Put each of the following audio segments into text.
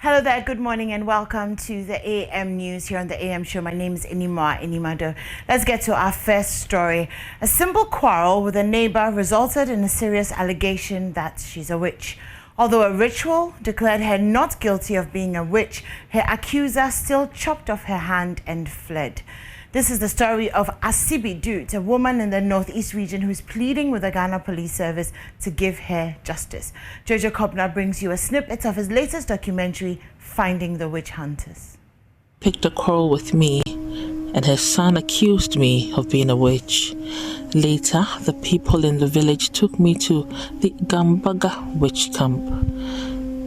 Hello there, good morning and welcome to the AM News here on the AM Show. My name is Inimado. Let's get to our first story. A simple quarrel with a neighbor resulted in a serious allegation that she's a witch. Although a ritual declared her not guilty of being a witch, her accuser still chopped off her hand and fled. This is the story of Asibi, a woman in the Northeast region who's pleading with the Ghana Police Service to give her justice. Jojo Kobna brings you a snippet of his latest documentary, Finding the Witch Hunters. Picked a quarrel with me, and her son accused me of being a witch. Later, the people in the village took me to the Gambaga witch camp.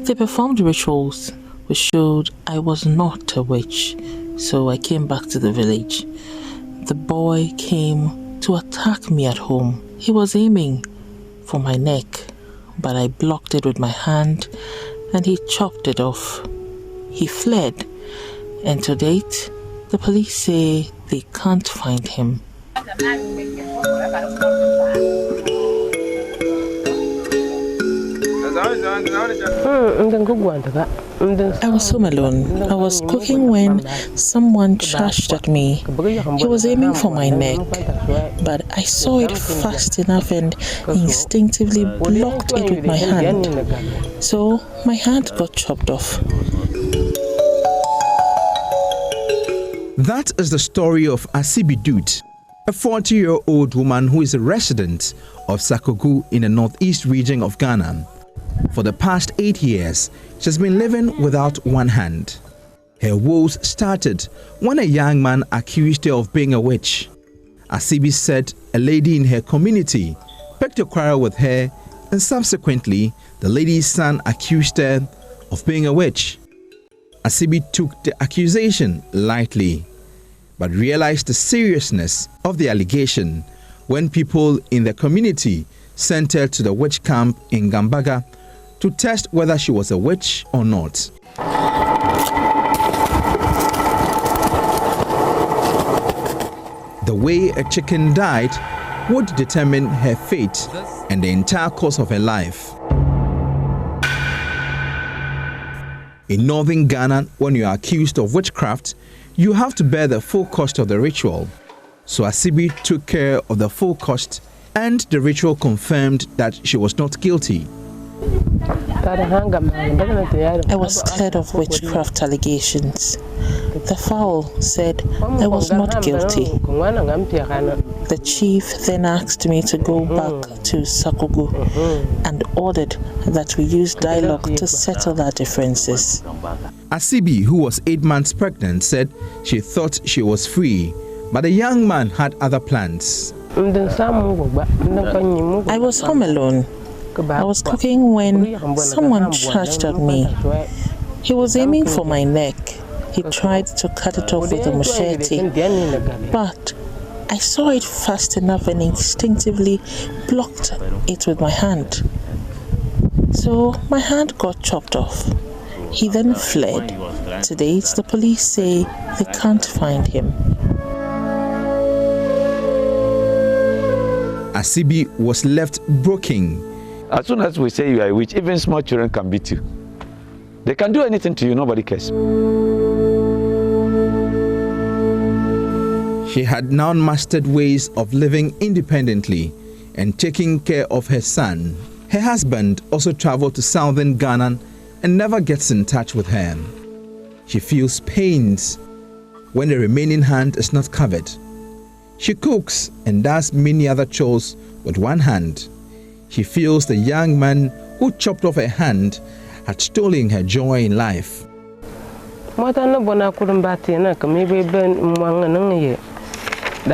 They performed rituals which showed I was not a witch, so I came back to the village. The boy came to attack me at home. He was aiming for my neck, but I blocked it with my hand and he chopped it off. He fled, and to date, the police say they can't find him. I was home alone. I was cooking when someone charged at me. He was aiming for my neck, but I saw it fast enough and instinctively blocked it with my hand. So my hand got chopped off. That is the story of Asibi, a 40-year-old woman who is a resident of Sakogu in the northeast region of Ghana. For the past 8 years, she's been living without one hand. Her woes started when a young man accused her of being a witch. Asibi said a lady in her community picked a quarrel with her, and subsequently, the lady's son accused her of being a witch. Asibi took the accusation lightly, but realized the seriousness of the allegation when people in the community sent her to the witch camp in Gambaga to test whether she was a witch or not. The way a chicken died would determine her fate and the entire course of her life. In northern Ghana, when you are accused of witchcraft, you have to bear the full cost of the ritual. So Asibi took care of the full cost, and the ritual confirmed that she was not guilty. I was scared of witchcraft allegations. The fowl said I was not guilty. The chief then asked me to go back to Sakogu and ordered that we use dialogue to settle our differences. Asibi, who was 8 months pregnant, said she thought she was free, but the young man had other plans. I was home alone. I was cooking when someone charged at me. He was aiming for my neck. He tried to cut it off with a machete, but I saw it fast enough and instinctively blocked it with my hand. So my hand got chopped off. He then fled. To date, the police say they can't find him. Asibi was left broken. As soon as we say you are a witch, even small children can beat you. They can do anything to you, nobody cares. She had now mastered ways of living independently and taking care of her son. Her husband also traveled to southern Ghana and never gets in touch with her. She feels pains when the remaining hand is not covered. She cooks and does many other chores with one hand. She feels the young man who chopped off her hand had stolen her joy in life. I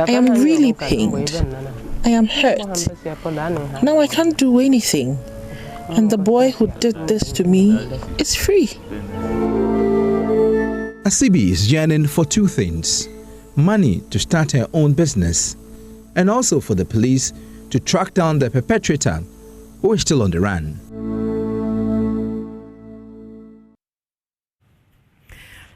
am really pained. I am hurt. Now I can't do anything. And the boy who did this to me is free. Asibi is yearning for two things: money to start her own business, and also for the police to track down the perpetrator, who is still on the run.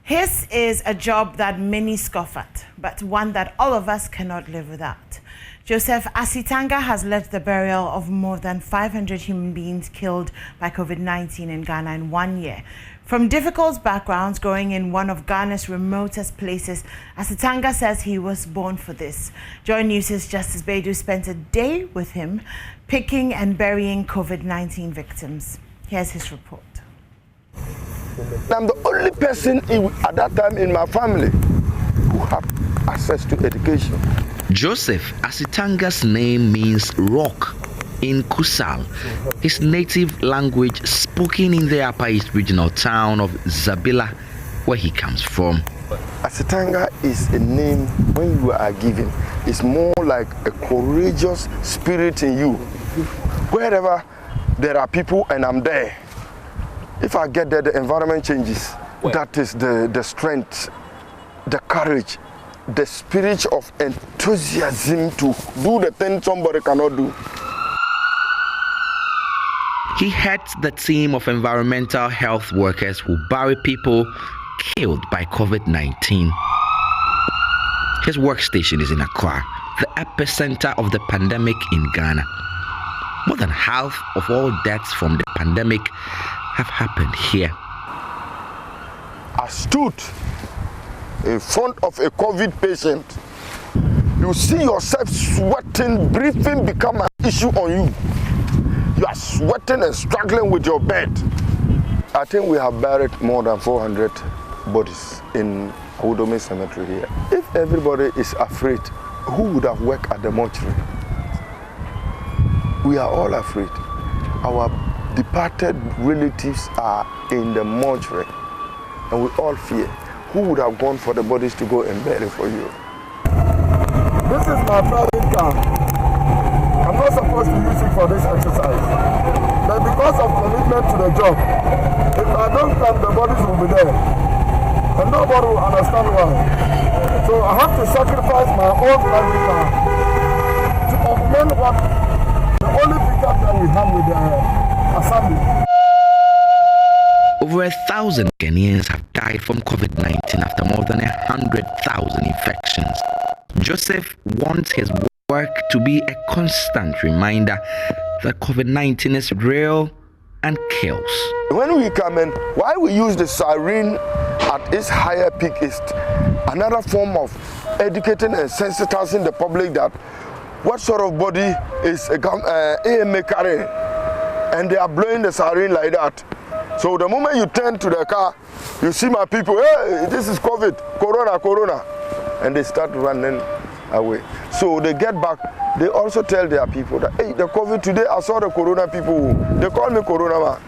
His is a job that many scoff at, but one that all of us cannot live without. Joseph Asitanga has led the burial of more than 500 human beings killed by COVID-19 in Ghana in 1 year. From difficult backgrounds, growing in one of Ghana's remotest places, Asitanga says he was born for this. Joy News' Justice Beidou spent a day with him, picking and burying COVID-19 victims. Here's his report. I'm the only person at that time in my family who had access to education. Joseph Asitanga's name means rock in Kusal, his native language spoken in the Upper East regional town of Zabila, where he comes from. Asitanga is a name when you are given, it's more like a courageous spirit in you. Wherever there are people and I'm there, if I get there, the environment changes. That is the strength, the courage, the spirit of enthusiasm to do the thing somebody cannot do. He heads the team of environmental health workers who bury people killed by COVID-19. His workstation is in Accra, the epicenter of the pandemic in Ghana. More than half of all deaths from the pandemic have happened here. I stood in front of a COVID patient. You see yourself sweating, breathing become an issue on you. You are sweating and struggling with your bed. I think we have buried more than 400 bodies in Awudome Cemetery here. If everybody is afraid, who would have worked at the mortuary? We are all afraid. Our departed relatives are in the mortuary and we all fear. Who would have gone for the bodies to go and bury for you? This is my private car. I'm not supposed to use it for this exercise. But because of commitment to the job, if I don't come, the bodies will be there. And nobody will understand why. So I have to sacrifice my own private car to augment what the only pickup that we have with the Assembly. Over 1,000 Ghanaians have died from COVID-19 after more than 100,000 infections. Joseph wants his work to be a constant reminder that COVID-19 is real and kills. When we come in, why we use the siren at its higher peak is another form of educating and sensitizing the public that what sort of body is AMA carrying, and they are blowing the siren like that. So the moment you turn to the car, you see my people, hey, this is COVID, corona, corona, and they start running away. So they get back, they also tell their people that, hey, the COVID today, I saw the corona people, they call me corona man.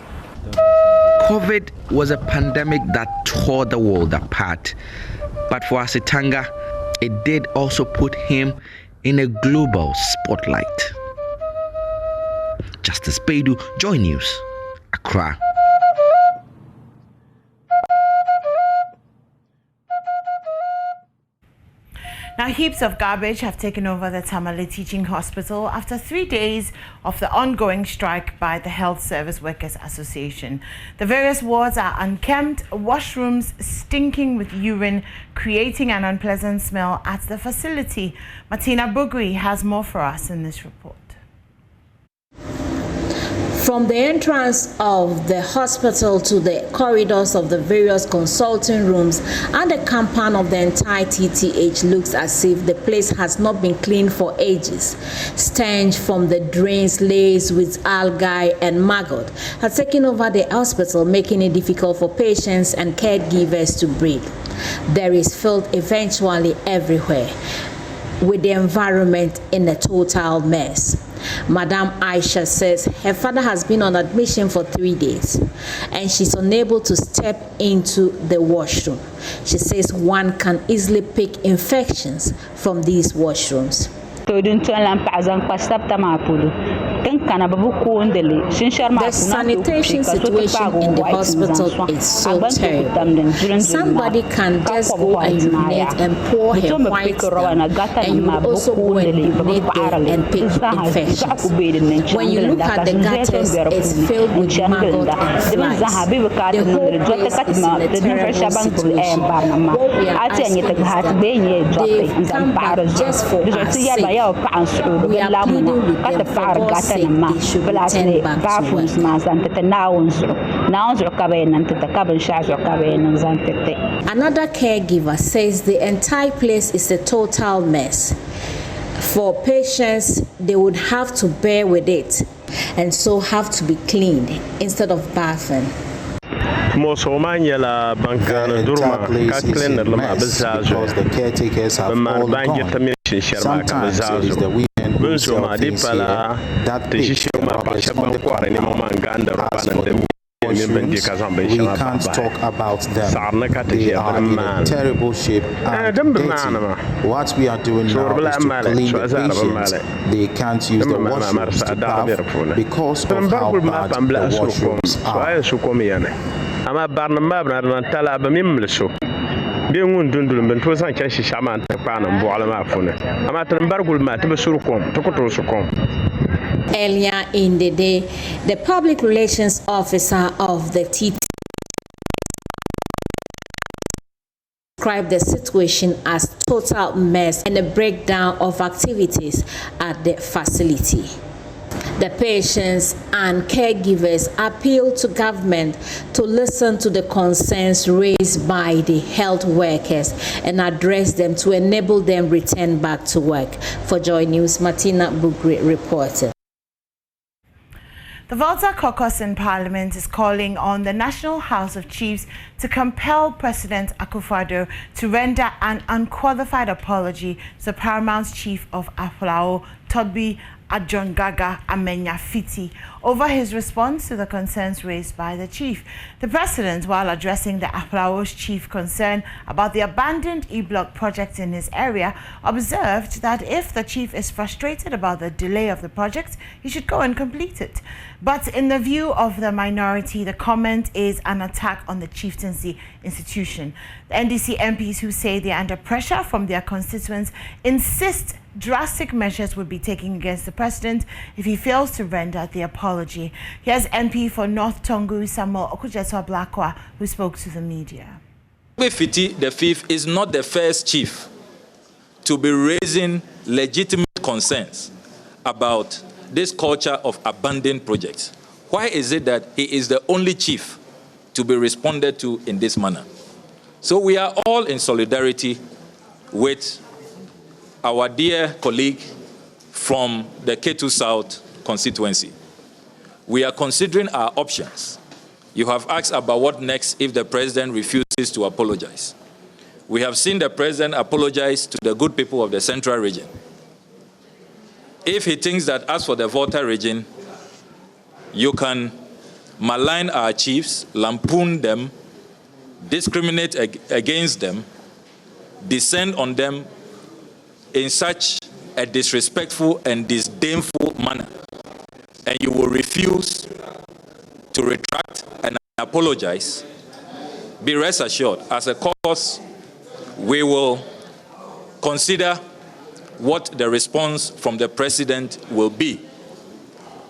COVID was a pandemic that tore the world apart, but for Asitanga, it did also put him in a global spotlight. Justice Beidou, Joy News, Accra. Now, heaps of garbage have taken over the Tamale Teaching Hospital after 3 days of the ongoing strike by the Health Service Workers Association. The various wards are unkempt, washrooms stinking with urine, creating an unpleasant smell at the facility. Martina Bugri has more for us in this report. From the entrance of the hospital to the corridors of the various consulting rooms and the compound of the entire TTH looks as if the place has not been cleaned for ages. Stench from the drains laced with algae and maggot has taken over the hospital, making it difficult for patients and caregivers to breathe. There is filth eventually everywhere, with the environment in a total mess. Madam Aisha says her father has been on admission for 3 days and she's unable to step into the washroom. She says one can easily pick infections from these washrooms. The sanitation situation in the hospital is so terrible. Somebody can just go and urinate and pour her white down, and you will also go and urinate there and pick infections. When you look at the gutters, it's filled with maggot and flies. The whole place is in a terrible situation. What we are asking is that they come back just for our sake. We are pleading with them for God's sake, they should return back to work. Another caregiver says the entire place is a total mess. For patients, they would have to bear with it and so have to be cleaned instead of bathing. Because the caretakers have all gone. Sometimes it is the women who sell things here that pay the workers on the compound. As for the washrooms, we can't talk about them. They are in a terrible shape and dirty. What we are doing now is to clean the patients. They can't use the washrooms to bath because of how bad the washrooms are. Earlier in the day, the public relations officer of the TT described the situation as total mess and a breakdown of activities at the facility. The patients and caregivers appeal to government to listen to the concerns raised by the health workers and address them to enable them return back to work. For Joy News, Martina Bugri reported. The Volta caucus in Parliament is calling on the National House of Chiefs to compel President Akufo-Addo to render an unqualified apology to the Paramount Chief of Aflao, Toby Ajongaga Amenyafiti, over his response to the concerns raised by the chief. The president, while addressing the Aflao's chief concern about the abandoned E-block project in his area, observed that if the chief is frustrated about the delay of the project, he should go and complete it. But in the view of the minority, the comment is an attack on the chieftaincy institution. The NDC MPs, who say they are under pressure from their constituents, insist drastic measures would be taken against the president if he fails to render the apology. Here's MP for North Tongu, Samuel Okujeto-Ablakwa, who spoke to the media. Fiti the fifth is not the first chief to be raising legitimate concerns about this culture of abandoned projects. Why is it that he is the only chief to be responded to in this manner? So we are all in solidarity with our dear colleague from the Ketu South constituency. We are considering our options. You have asked about what next if the president refuses to apologize. We have seen the president apologize to the good people of the central region. If he thinks that as for the Volta region, you can malign our chiefs, lampoon them, discriminate against them, descend on them in such a disrespectful and disdainful manner, and you will refuse to retract and apologize, be rest assured, as a caucus, we will consider what the response from the president will be,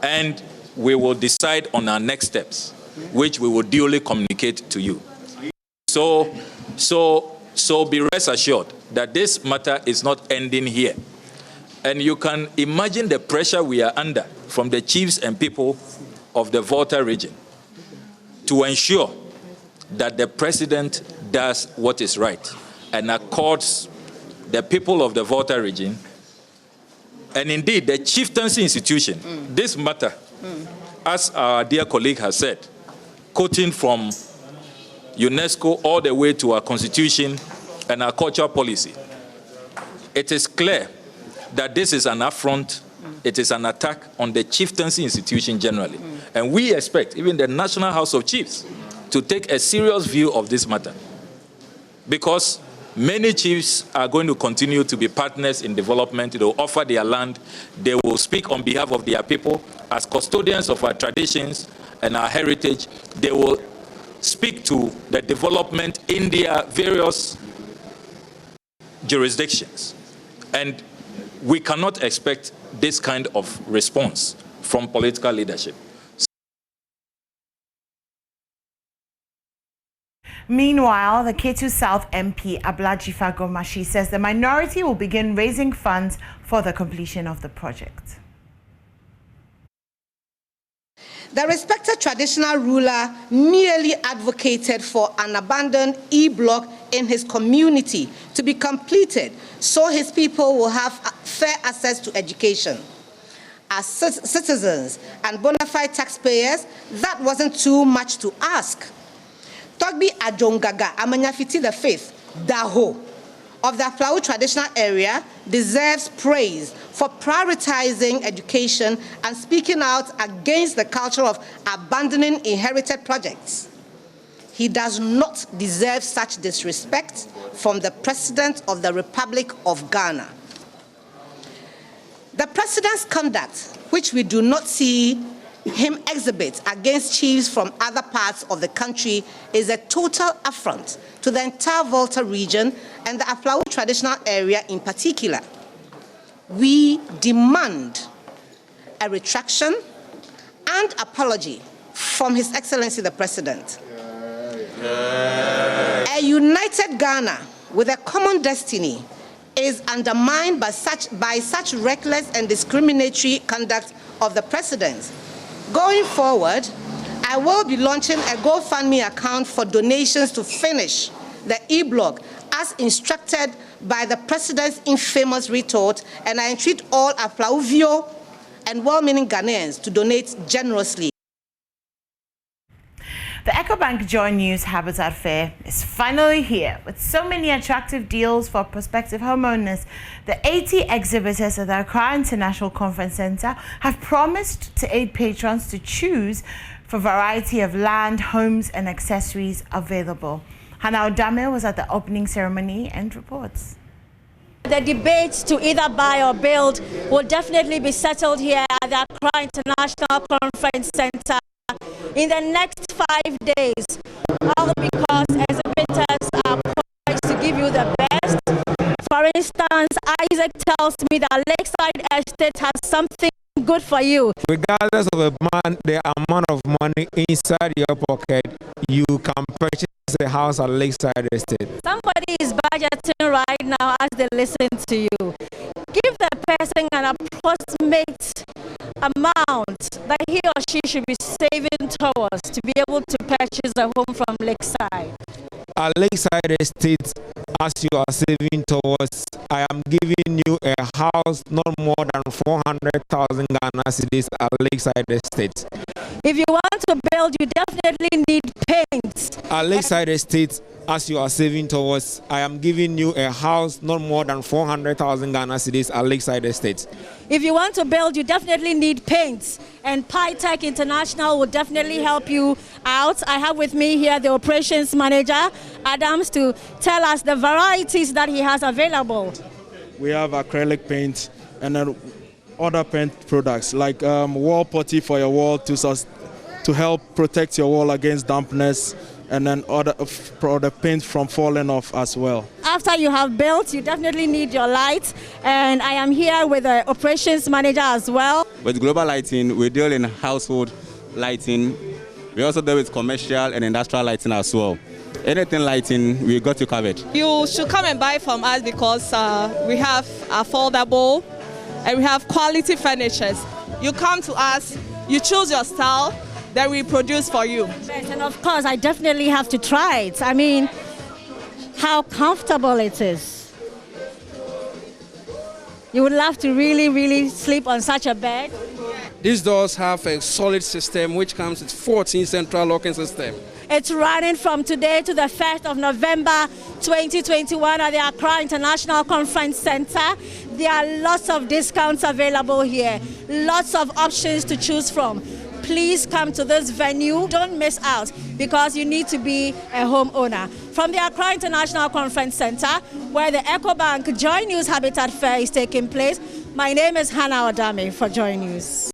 and we will decide on our next steps, which we will duly communicate to you. So be rest assured that this matter is not ending here. And you can imagine the pressure we are under from the chiefs and people of the Volta region to ensure that the president does what is right and accords the people of the Volta region and indeed the chieftaincy institution. This matter, as our dear colleague has said, quoting from UNESCO all the way to our constitution and our cultural policy, it is clear that this is an affront, it is an attack on the chieftaincy institution generally. And we expect even the National House of Chiefs to take a serious view of this matter, because Many chiefs are going to continue to be partners in development. They will offer their land. They will speak on behalf of their people as custodians of our traditions and our heritage. They will speak to the development in their various jurisdictions. And we cannot expect this kind of response from political leadership. Meanwhile, the Ketu South MP, Ablajifa Gomashi, says the minority will begin raising funds for the completion of the project. The respected traditional ruler merely advocated for an abandoned E-block in his community to be completed so his people will have fair access to education. As citizens and bona fide taxpayers, that wasn't too much to ask. Togbi Ajongaga Amanyafiti the Fifth, Daho, of the Aflau traditional area deserves praise for prioritizing education and speaking out against the culture of abandoning inherited projects. He does not deserve such disrespect from the President of the Republic of Ghana. The President's conduct, which we do not see him exhibit against chiefs from other parts of the country, is a total affront to the entire Volta region and the Aflau traditional area in particular. We demand a retraction and apology from His Excellency the President. A united Ghana with a common destiny is undermined by such reckless and discriminatory conduct of the President. Going forward, I will be launching a GoFundMe account for donations to finish the E-block as instructed by the President's infamous retort, and I entreat all Aflauvio and well-meaning Ghanaians to donate generously. The Ecobank Joy News Habitat Fair is finally here. With so many attractive deals for prospective homeowners, the 80 exhibitors at the Accra International Conference Center have promised to aid patrons to choose from a variety of land, homes, and accessories available. Hana Odame was at the opening ceremony and reports. The debate to either buy or build will definitely be settled here at the Accra International Conference Center in the next 5 days, all because exhibitors are poised to give you the best. For instance, Isaac tells me that Lakeside Estate has something good for you. Regardless of the amount of money inside your pocket, you can purchase a house at Lakeside Estate. Somebody is budgeting right now as they listen to you. Give the person an approximate amount that he or she should be saving towards to be able to purchase a home from Lakeside. At Lakeside Estate, as you are saving towards, I am giving you a house not more than 400,000 Ghana cedis at Lakeside Estate. If you want to build, you definitely need paint. At Lakeside Estate, as you are saving towards, I am giving you a house not more than 400,000 Ghana cedis at Lakeside Estate. If you want to build, you definitely need paints, and PyTech International will definitely help you out. I have with me here the operations manager, Adams, to tell us the varieties that he has available. We have acrylic paint and then other paint products like wall putty for your wall to help protect your wall against dampness, and then other product paint from falling off as well. After you have built, you definitely need your lights, and I am here with the operations manager as well. With Global Lighting, we deal in household lighting. We also deal with commercial and industrial lighting as well. Anything lighting, we got you covered. You should come and buy from us because we have affordable and we have quality furnitures. You come to us, you choose your style, that we produce for you. Yes, and of course, I definitely have to try it. I mean, how comfortable it is. You would love to really, really sleep on such a bed. These doors have a solid system which comes with 14 central locking system. It's running from today to the 1st of November 2021 at the Accra International Conference Center. There are lots of discounts available here, lots of options to choose from. Please come to this venue. Don't miss out because you need to be a homeowner. From the Accra International Conference Center, where the Ecobank Joy News Habitat Fair is taking place, my name is Hannah Odame for Joy News.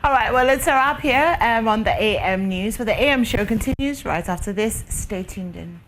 All right, well, it's a wrap here on the AM News, but the AM show continues right after this. Stay tuned in.